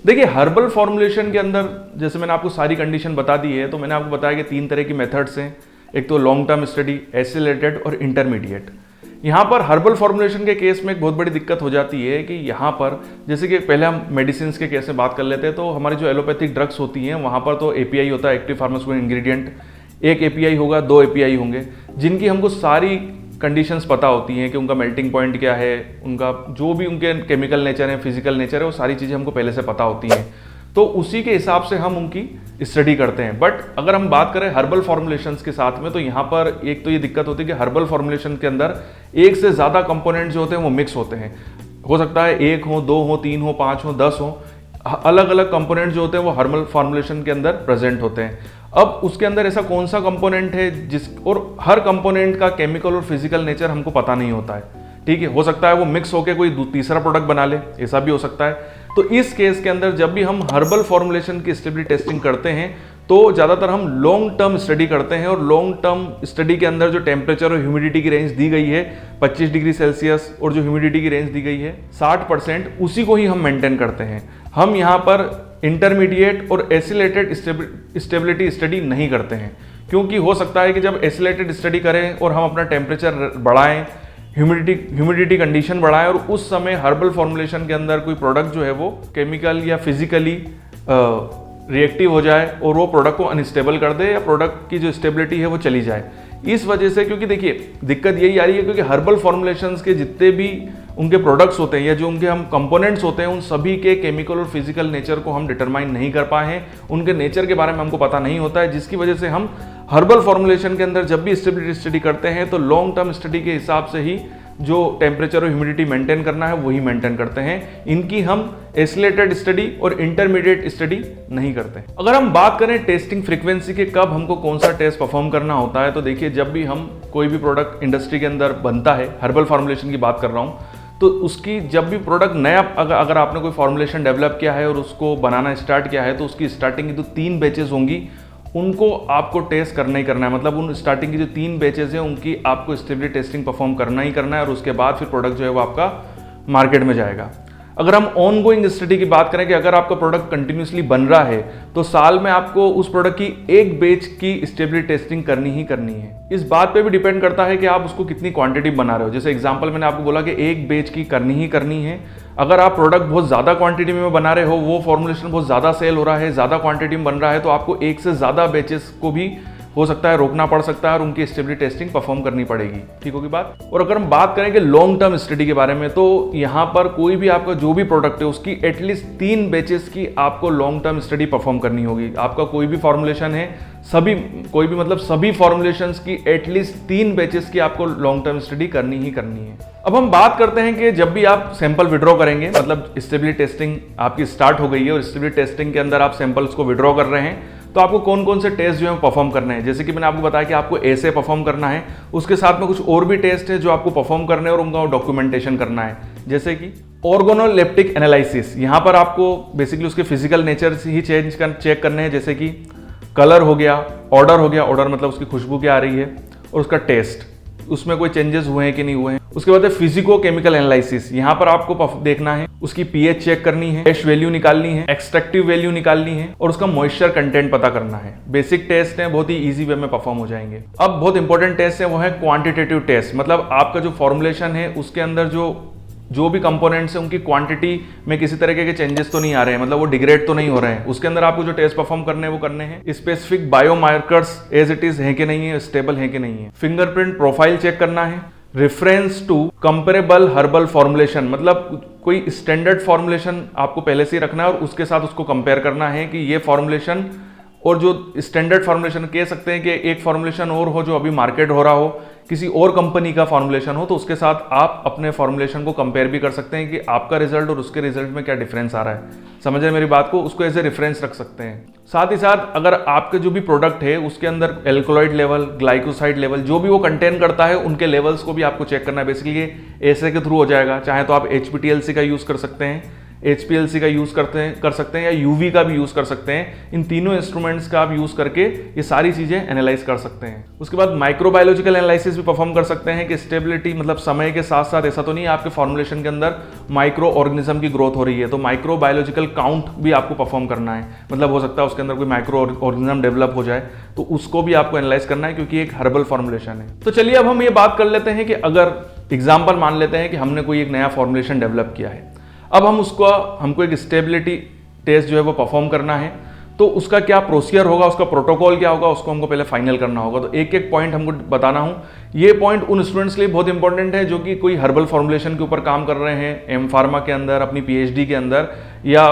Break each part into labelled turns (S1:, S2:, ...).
S1: देखिए herbal formulation के अंदर जैसे मैंने आपको सारी कंडीशन बता दी है, तो मैंने आपको बताया कि 3 तरह की मेथड्स हैं, एक तो लॉन्ग टर्म स्टडी, एक्सीलरेटेड और इंटरमीडिएट। यहाँ पर हर्बल फॉर्मुलेशन के केस में एक बहुत बड़ी दिक्कत हो जाती है कि यहाँ पर जैसे कि पहले हम मेडिसिन के केस में बात कर लेते हैं, तो हमारी जो एलोपैथिक ड्रग्स होती हैं वहाँ पर तो एपीआई होता है, एक्टिव फार्मास्यूटिकल इंग्रेडिएंट। एक एपीआई होगा, 2 एपीआई होंगे, जिनकी हमको सारी कंडीशंस पता होती हैं कि उनका मेल्टिंग पॉइंट क्या है, उनका जो भी उनके केमिकल नेचर है, फिजिकल नेचर है, वो सारी चीज़ें हमको पहले से पता होती हैं। तो उसी के हिसाब से हम उनकी स्टडी करते हैं। बट अगर हम बात करें हर्बल फॉर्मुलेशंस के साथ में, तो यहाँ पर एक तो ये दिक्कत होती है कि हर्बल फॉर्मुलेशन के अंदर एक से ज़्यादा कंपोनेंट्स जो होते हैं वो मिक्स होते हैं। हो सकता है 1 हो, 2 हो, 3 हो, 5 हो, 10 हो, अलग अलग कंपोनेंट जो होते हैं वो हर्बल फॉर्मुलेशन के अंदर प्रेजेंट होते हैं। अब उसके अंदर ऐसा कौन सा कंपोनेंट है और हर कंपोनेंट का केमिकल और फिजिकल नेचर हमको पता नहीं होता है, ठीक है। हो सकता है वो मिक्स होकर कोई तीसरा प्रोडक्ट बना ले, ऐसा भी हो सकता है। तो इस केस के अंदर जब भी हम हर्बल फॉर्मुलेशन की स्टेबिलिटी टेस्टिंग करते हैं तो ज़्यादातर हम लॉन्ग टर्म स्टडी करते हैं, और लॉन्ग टर्म स्टडी के अंदर जो टेम्परेचर और ह्यूमिडिटी की रेंज दी गई है 25 डिग्री सेल्सियस, और जो ह्यूमिडिटी की रेंज दी गई है 60%, उसी को ही हम मेंटेन करते हैं। हम यहाँ पर इंटरमीडिएट और एसिलेटेड स्टेबिलिटी स्टडी नहीं करते हैं, क्योंकि हो सकता है कि जब एसिलेटेड स्टडी करें और हम अपना टेम्परेचर बढ़ाएं, ह्यूमिडिटी कंडीशन बढ़ाएं, और उस समय हर्बल फॉर्मुलेशन के अंदर कोई प्रोडक्ट जो है वो केमिकल या फिजिकली रिएक्टिव हो जाए और वो प्रोडक्ट को अनस्टेबल कर दे, या प्रोडक्ट की जो स्टेबिलिटी है वो चली जाए। इस वजह से, क्योंकि देखिए दिक्कत यही आ रही है क्योंकि हर्बल फॉर्मुलेशंस के जितने भी उनके प्रोडक्ट्स होते हैं या जो उनके हम कंपोनेंट्स होते हैं, उन सभी के केमिकल और फिजिकल नेचर को हम डिटरमाइन नहीं कर पाए हैं, उनके नेचर के बारे में हमको पता नहीं होता है, जिसकी वजह से हम हर्बल फॉर्मुलेशन के अंदर जब भी स्टेबिलिटी स्टडी करते हैं तो लॉन्ग टर्म स्टडी के हिसाब से ही जो टेम्परेचर और ह्यूमिडिटी मेंटेन करना है वही मेंटेन करते हैं। इनकी हम एसिलेटेड स्टडी और इंटरमीडिएट स्टडी नहीं करते। अगर हम बात करें टेस्टिंग फ्रीक्वेंसी के कब हमको कौन सा टेस्ट परफॉर्म करना होता है, तो देखिए जब भी हम कोई भी प्रोडक्ट इंडस्ट्री के अंदर बनता है, हर्बल फॉर्मुलेशन की बात कर रहा हूँ, तो उसकी जब भी प्रोडक्ट नया अगर आपने कोई फॉर्मुलेशन डेवलप किया है और उसको बनाना स्टार्ट किया है, तो उसकी स्टार्टिंग की जो 3 बैचेज होंगी उनको आपको टेस्ट करना ही करना है। मतलब उन स्टार्टिंग की जो 3 बैचेज हैं उनकी आपको स्टेबिलिटी टेस्टिंग परफॉर्म करना ही करना है, और उसके बाद फिर प्रोडक्ट जो है वो आपका मार्केट में जाएगा। अगर हम ऑनगोइंग स्टडी की बात करें कि अगर आपका प्रोडक्ट कंटिन्यूसली बन रहा है तो साल में आपको उस प्रोडक्ट की एक बैच की स्टेबिलिटी टेस्टिंग करनी ही करनी है। इस बात पे भी डिपेंड करता है कि आप उसको कितनी क्वांटिटी बना रहे हो। जैसे एग्जांपल मैंने आपको बोला कि एक बैच की करनी ही करनी है। अगर आप प्रोडक्ट बहुत ज़्यादा क्वांटिटी में बना रहे हो, वो फॉर्मुलेशन बहुत ज़्यादा सेल हो रहा है, ज़्यादा क्वांटिटी में बन रहा है, तो आपको एक से ज़्यादा बैचेस को भी हो सकता है रोकना पड़ सकता है और उनकी स्टेबिलिटी टेस्टिंग परफॉर्म करनी पड़ेगी। ठीक होगी बात। और अगर हम बात करें कि लॉन्ग टर्म स्टडी के बारे में, तो यहाँ पर कोई भी आपका जो भी प्रोडक्ट है उसकी एटलीस्ट 3 बैचेस की आपको लॉन्ग टर्म स्टडी परफॉर्म करनी होगी। आपका कोई भी फॉर्मुलेशन है, सभी फॉर्मुलेशंस की एटलीस्ट 3 बैचेस की आपको लॉन्ग टर्म स्टडी करनी ही करनी है। अब हम बात करते हैं कि जब भी आप सैंपल विड्रॉ करेंगे, मतलब स्टेबिलिटी टेस्टिंग आपकी स्टार्ट हो गई है और स्टेबिलिटी टेस्टिंग के अंदर आप सैंपल्स को विड्रॉ कर रहे हैं, तो आपको कौन कौन से टेस्ट जो है परफॉर्म करने हैं। जैसे कि मैंने आपको बताया कि आपको ऐसे परफॉर्म करना है, उसके साथ में कुछ और भी टेस्ट है जो आपको परफॉर्म करने हैं और उनका डॉक्यूमेंटेशन करना है। जैसे कि ऑर्गोनोलेप्टिक एनालिसिस, यहाँ पर आपको बेसिकली उसके फिजिकल नेचर ही चेक करने हैं, जैसे कि कलर हो गया, ऑर्डर हो गया, ऑर्डर मतलब उसकी खुशबू क्या आ रही है, और उसका टेस्ट, उसमें कोई चेंजेस हुए हैं कि नहीं हुए हैं। उसके बाद है फिजिको केमिकल एनालिसिस, यहाँ पर आपको देखना है, उसकी पीएच चेक करनी है, एश वैल्यू निकालनी है, एक्सट्रैक्टिव वैल्यू निकालनी है, और उसका मॉइस्चर कंटेंट पता करना है। बेसिक टेस्ट है, बहुत ही इजी वे में परफॉर्म हो जाएंगे। अब बहुत इंपॉर्टेंट टेस्ट है वो है क्वांटिटेटिव टेस्ट, मतलब आपका जो फॉर्मुलेशन है उसके अंदर जो भी कंपोनेंट्स हैं उनकी क्वांटिटी में किसी तरीके के चेंजेस तो नहीं आ रहे हैं, मतलब वो डिग्रेड तो नहीं हो रहे हैं। उसके अंदर आपको जो टेस्ट परफॉर्म करने हैं वो करने हैं। Specific biomarkers as it is है कि नहीं है, स्टेबल है कि नहीं है। फिंगरप्रिंट प्रोफाइल चेक करना है। Reference to comparable herbal formulation, मतलब कोई स्टैंडर्ड फॉर्मुलेशन आपको पहले से ही रखना है और उसके साथ उसको कंपेयर करना है कि ये फॉर्मुलेशन और जो स्टैंडर्ड फॉर्मुलेशन, कह सकते हैं कि एक फॉर्मुलेशन और हो जो अभी मार्केट हो रहा हो, किसी और कंपनी का फॉर्मुलेशन हो, तो उसके साथ आप अपने फॉर्मुलेशन को कंपेयर भी कर सकते हैं कि आपका रिजल्ट और उसके रिजल्ट में क्या डिफरेंस आ रहा है। समझ रहे मेरी बात को, उसको एज ए रेफरेंस रख सकते हैं। साथ ही साथ अगर आपके जो भी प्रोडक्ट है उसके अंदर एल्कोलॉइड लेवल, ग्लाइकोसाइड लेवल जो भी वो कंटेन करता है, उनके लेवल्स को भी आपको चेक करना है। बेसिकली ये ऐसे के थ्रू हो जाएगा, चाहे तो आप HPTLC का यूज कर सकते हैं HPLC का यूज़ कर सकते हैं या UV का भी यूज़ कर सकते हैं। इन तीनों इंस्ट्रूमेंट्स का आप यूज़ करके ये सारी चीज़ें एनालाइज कर सकते हैं। उसके बाद माइक्रोबायोलॉजिकल एनालिसिस भी परफॉर्म कर सकते हैं कि स्टेबिलिटी मतलब समय के साथ साथ ऐसा तो नहीं है आपके फॉर्मुलेशन के अंदर माइक्रो ऑर्गेनिज्म की ग्रोथ हो रही है, तो माइक्रोबायोलॉजिकल काउंट भी आपको परफॉर्म करना है। मतलब हो सकता है उसके अंदर कोई माइक्रो ऑर्गेनिज्म डेवलप हो जाए, तो उसको भी आपको एनालाइज करना है क्योंकि एक हर्बल फॉर्मुलेशन है। तो चलिए अब हम ये बात कर लेते हैं कि अगर एग्जाम्पल मान लेते हैं कि हमने कोई एक नया फॉर्मुलेशन डेवलप किया है, अब हमको एक स्टेबिलिटी टेस्ट जो है वो परफॉर्म करना है, तो उसका क्या प्रोसीजर होगा, उसका प्रोटोकॉल क्या होगा, उसको हमको पहले फाइनल करना होगा। तो एक एक पॉइंट हमको बताना हूँ। ये पॉइंट उन स्टूडेंट्स के लिए बहुत इंपॉर्टेंट है जो कि कोई हर्बल फॉर्मुलेशन के ऊपर काम कर रहे हैं, एम फार्मा के अंदर, अपनी PhD के अंदर, या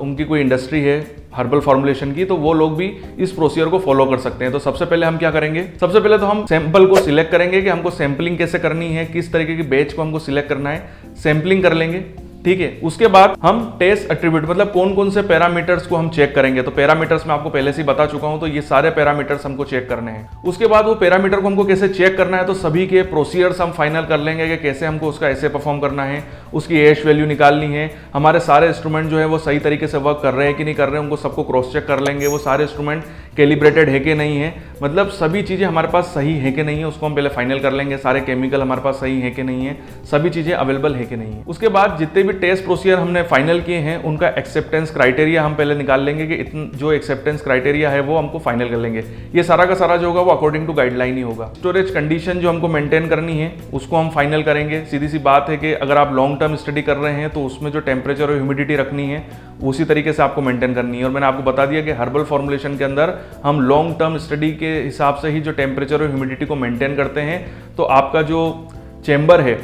S1: उनकी कोई इंडस्ट्री है हर्बल फॉर्मुलेशन की, तो वो लोग भी इस प्रोसीजर को फॉलो कर सकते हैं। तो सबसे पहले हम क्या करेंगे, सबसे पहले तो हम सैंपल को सिलेक्ट करेंगे कि हमको सैंपलिंग कैसे करनी है, किस तरीके की बैच को हमको सिलेक्ट करना है, सैंपलिंग कर लेंगे, ठीक है। उसके बाद हम टेस्ट एट्रीब्यूट मतलब कौन कौन से पैरामीटर्स को हम चेक करेंगे, तो पैरामीटर्स मैं आपको पहले से ही बता चुका हूं, तो ये सारे पैरामीटर्स हमको चेक करने हैं। उसके बाद वो पैरामीटर को हमको कैसे चेक करना है, तो सभी के प्रोसीजर्स हम फाइनल कर लेंगे कि कैसे हमको उसका ऐसे परफॉर्म करना है, उसकी एश वैल्यू निकालनी है, हमारे सारे इंस्ट्रूमेंट जो है वो सही तरीके से वर्क कर रहे हैं कि नहीं कर रहे हैं, उनको सबको क्रॉस चेक कर लेंगे, वो सारे इंस्ट्रूमेंट कैलिब्रेटेड है कि नहीं है, मतलब सभी चीज़ें हमारे पास सही है कि नहीं है, उसको हम पहले फाइनल कर लेंगे। सारे केमिकल हमारे पास सही है कि नहीं है, सभी चीज़ें अवेलेबल है कि नहीं है। उसके बाद जितने भी टेस्ट प्रोसीजर हमने फाइनल किए हैं उनका एक्सेप्टेंस क्राइटेरिया हम पहले निकाल लेंगे कि जो एक्सेप्टेंस क्राइटेरिया है वो हमको फाइनल कर लेंगे। ये सारा का सारा जो होगा वो अकॉर्डिंग टू गाइडलाइन ही होगा। स्टोरेज कंडीशन जो हमको मेंटेन करनी है उसको हम फाइनल करेंगे। सीधी सी बात है कि अगर आप लॉन्ग टर्म स्टडी कर रहे हैं तो उसमें जो टेम्परेचर और ह्यूमिडिटी रखनी है उसी तरीके से आपको मेंटेन करनी है। और मैंने आपको बता दिया कि हर्बल फॉर्मुलेशन के अंदर हम लॉन्ग टर्म स्टडी के हिसाब से ही जो टेम्परेचर और ह्यूमिडिटी को मेंटेन करते हैं, तो आपका जो चेंबर है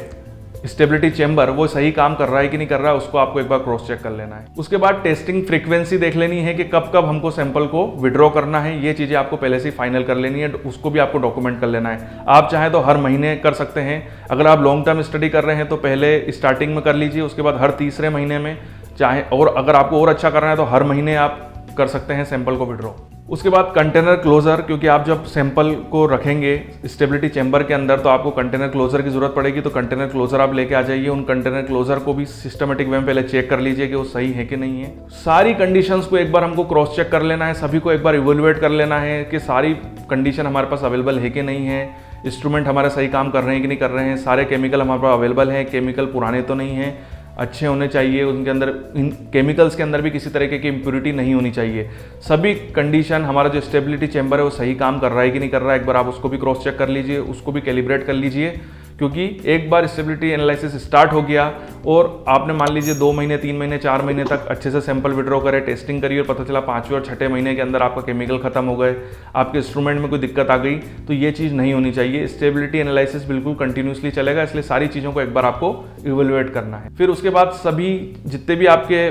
S1: स्टेबिलिटी चेंबर वो सही काम कर रहा है कि नहीं कर रहा है, उसको आपको एक बार क्रॉस चेक कर लेना है। उसके बाद टेस्टिंग फ्रीक्वेंसी देख लेनी है कि कब कब हमको सैंपल को विड्रॉ करना है, ये चीज़ें आपको पहले से ही फाइनल कर लेनी है, उसको भी आपको डॉक्यूमेंट कर लेना है। आप चाहें तो हर महीने कर सकते हैं, अगर आप लॉन्ग टर्म स्टडी कर रहे हैं तो पहले स्टार्टिंग में कर लीजिए, उसके बाद हर तीसरे महीने में चाहे, और अगर आपको और अच्छा करना है तो हर महीने आप कर सकते हैं सैंपल को विड्रॉ। उसके बाद कंटेनर क्लोजर, क्योंकि आप जब सैंपल को रखेंगे स्टेबिलिटी चेंबर के अंदर तो आपको कंटेनर क्लोजर की जरूरत पड़ेगी, तो कंटेनर क्लोजर आप लेके आ जाइए। उन कंटेनर क्लोजर को भी सिस्टमेटिक वे में पहले चेक कर लीजिए कि वो सही है कि नहीं है। सारी कंडीशंस को एक बार हमको क्रॉस चेक कर लेना है, सभी को एक बार इवेलुएट कर लेना है कि सारी कंडीशन हमारे पास अवेलेबल है कि नहीं है, इंस्ट्रूमेंट हमारे सही काम कर रहे हैं कि नहीं कर रहे हैं, सारे केमिकल हमारे पास अवेलेबल हैं, केमिकल पुराने तो नहीं हैं, अच्छे होने चाहिए, उनके अंदर इन केमिकल्स के अंदर भी किसी तरीके की इम्प्योरिटी नहीं होनी चाहिए। सभी कंडीशन हमारा जो स्टेबिलिटी चेंबर है वो सही काम कर रहा है कि नहीं कर रहा है, एक बार आप उसको भी क्रॉस चेक कर लीजिए, उसको भी कैलिब्रेट कर लीजिए। क्योंकि एक बार स्टेबिलिटी एनालिसिस स्टार्ट हो गया और आपने मान लीजिए 2 महीने 3 महीने 4 महीने तक अच्छे से सैंपल विड्रॉ करे, टेस्टिंग करी और पता चला 5वें और 6ठे महीने के अंदर आपका केमिकल खत्म हो गए, आपके इंस्ट्रूमेंट में कोई दिक्कत आ गई, तो ये चीज़ नहीं होनी चाहिए। स्टेबिलिटी एनालिसिस बिल्कुल कंटिन्यूसली चलेगा, इसलिए सारी चीज़ों को एक बार आपको इवेलुएट करना है। फिर उसके बाद सभी जितने भी आपके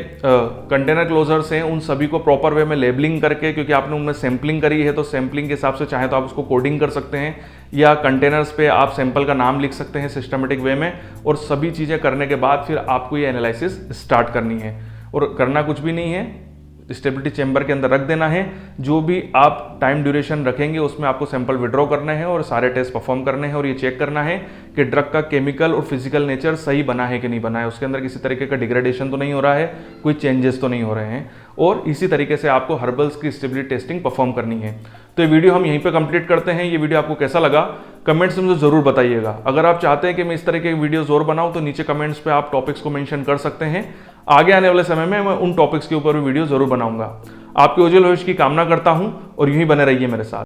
S1: कंटेनर क्लोजर्स हैं उन सभी को प्रॉपर वे में लेबलिंग करके, क्योंकि आपने उनमें सैंपलिंग करी है तो सैंपलिंग के हिसाब से चाहे तो आप उसको कोडिंग कर सकते हैं या कंटेनर्स पे आप सैंपल का नाम लिख सकते हैं सिस्टमेटिक वे में। और सभी चीज़ें करने के बाद फिर आपको ये एनालिसिस स्टार्ट करनी है। और करना कुछ भी नहीं है, स्टेबिलिटी चेंबर के अंदर रख देना है, जो भी आप टाइम ड्यूरेशन रखेंगे उसमें आपको सैंपल विड्रॉ करने हैं और सारे टेस्ट परफॉर्म करने हैं और ये चेक करना है कि ड्रग का केमिकल और फिजिकल नेचर सही बना है कि नहीं बना है, उसके अंदर किसी तरीके का डिग्रेडेशन तो नहीं हो रहा है, कोई चेंजेस तो नहीं हो रहे हैं। और इसी तरीके से आपको हर्बल्स की स्टेबिलिटी टेस्टिंग परफॉर्म करनी है। तो ये वीडियो हम यहीं पे कंप्लीट करते हैं। ये वीडियो आपको कैसा लगा कमेंट्स में मुझे ज़रूर बताइएगा। अगर आप चाहते हैं कि मैं इस तरह के वीडियोज़ और बनाऊं तो नीचे कमेंट्स पे आप टॉपिक्स को मेंशन कर सकते हैं। आगे आने वाले समय में मैं उन टॉपिक्स के ऊपर भी वीडियो ज़रूर बनाऊंगा। आपके उज्जवल भविष्य की कामना करता हूं और यूं ही बने रहिए मेरे साथ।